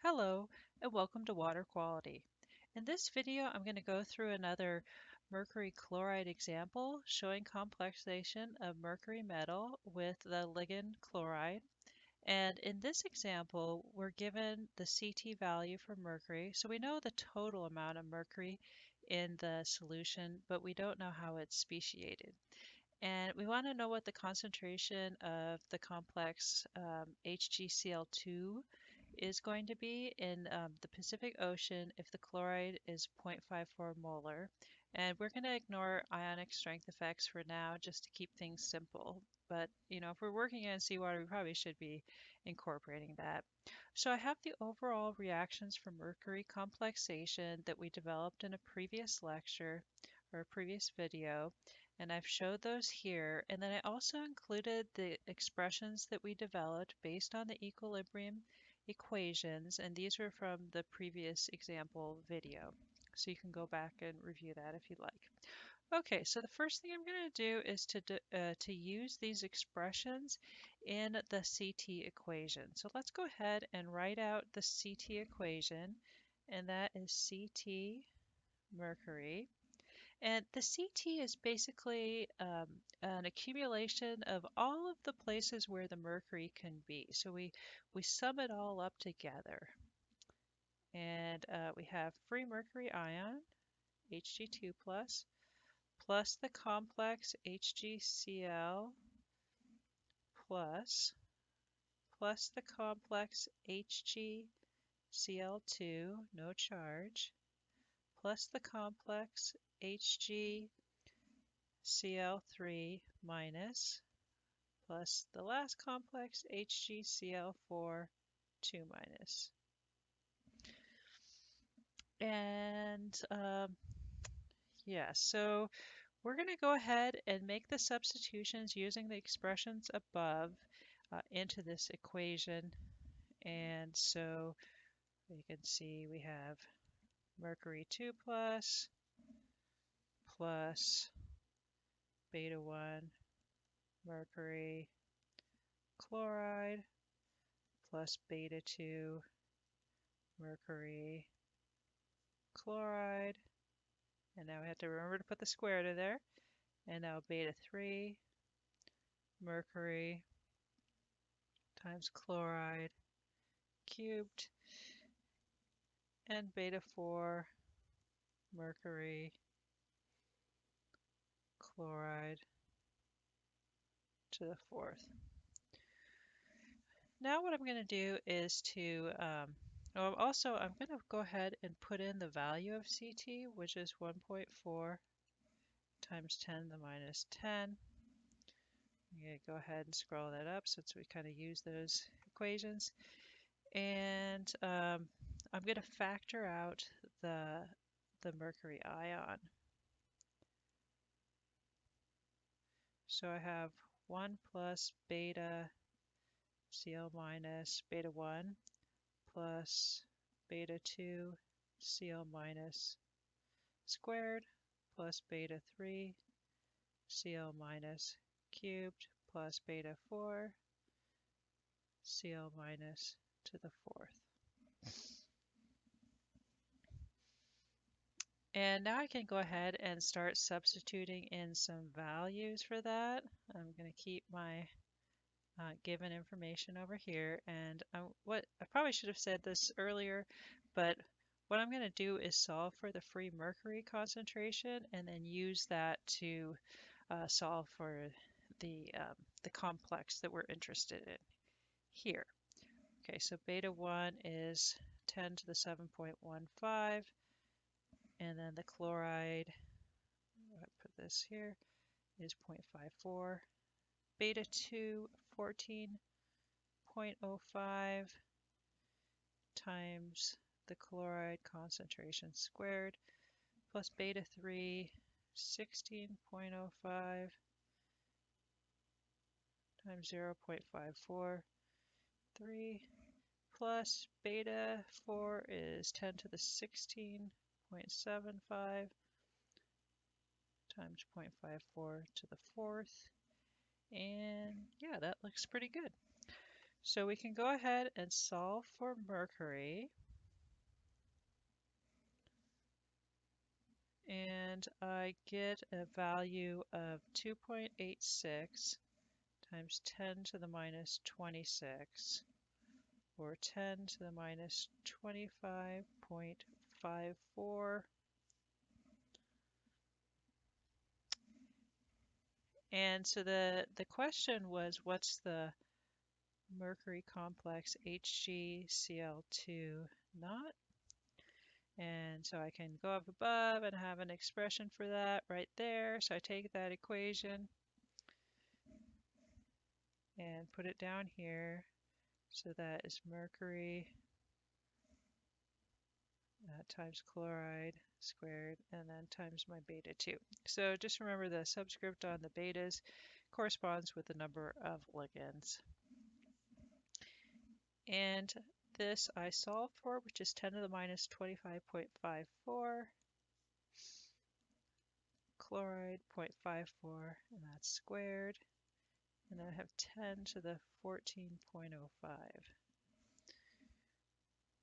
Hello and welcome to Water Quality. In this video, I'm going to go through another mercury chloride example showing complexation of mercury metal with the ligand chloride. And in this example, we're given the CT value for mercury, so we know the total amount of mercury in the solution, but we don't know how it's speciated. And we want to know what the concentration of the complex HgCl2 is going to be in the Pacific Ocean if the chloride is 0.54 molar. And we're going to ignore ionic strength effects for now just to keep things simple. But, if we're working in seawater, we probably should be incorporating that. So I have the overall reactions for mercury complexation that we developed in a previous lecture or a previous video, and I've showed those here. And then I also included the expressions that we developed based on the equilibrium equations, and these were from the previous example video. So you can go back and review that if you'd like. Okay, so the first thing I'm going to do is to use these expressions in the CT equation. So let's go ahead and write out the CT equation, and that is CT mercury. And the CT is basically an accumulation of all of the places where the mercury can be. So we sum it all up together. And we have free mercury ion, Hg2+, plus the complex HgCl+, plus the complex HgCl2, no charge, plus the complex HgCl3 minus, plus the last complex HgCl4 2 minus. And so we're going to go ahead and make the substitutions using the expressions above into this equation. And so you can see we have mercury 2 plus beta 1 mercury chloride plus beta 2 mercury chloride. And now we have to remember to put the square to there. And now beta 3 mercury times chloride cubed, and beta 4 mercury chloride to the fourth. Now what I'm going to do is I'm going to go ahead and put in the value of CT, which is 1.4 times 10 to the minus 10. I'm going to go ahead and scroll that up since we kind of use those equations. And I'm going to factor out the mercury ion. So I have 1 plus beta Cl minus beta 1 plus beta 2 Cl minus squared plus beta 3 Cl minus cubed plus beta 4 Cl minus to the fourth. And now I can go ahead and start substituting in some values for that. I'm going to keep my given information over here. And what I probably should have said this earlier, but what I'm going to do is solve for the free mercury concentration and then use that to solve for the complex that we're interested in here. Okay, so beta 1 is 10 to the 7.15, and then the chloride, I put this here, is 0.54. Beta 2, 14.05 times the chloride concentration squared plus beta 3, 16.05 times 0.543 plus beta 4 is 10 to the 16.75 times 0.54 to the fourth. And yeah, that looks pretty good. So we can go ahead and solve for mercury. And I get a value of 2.86 times 10 to the minus 26, or 10 to the minus 25.54. And so the question was, what's the mercury complex HgCl2 not? And so I can go up above and have an expression for that right there. So I take that equation and put it down here. So that is mercury times chloride squared, and then times my beta 2. So just remember the subscript on the betas corresponds with the number of ligands. And this I solve for, which is 10 to the minus 25.54, chloride 0.54, and that's squared. And then I have 10 to the 14.05.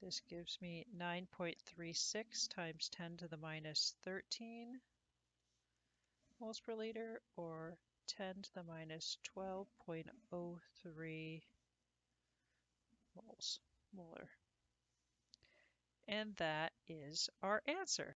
This gives me 9.36 times 10 to the minus 13 moles per liter, or 10 to the minus 12.03 moles molar. And that is our answer.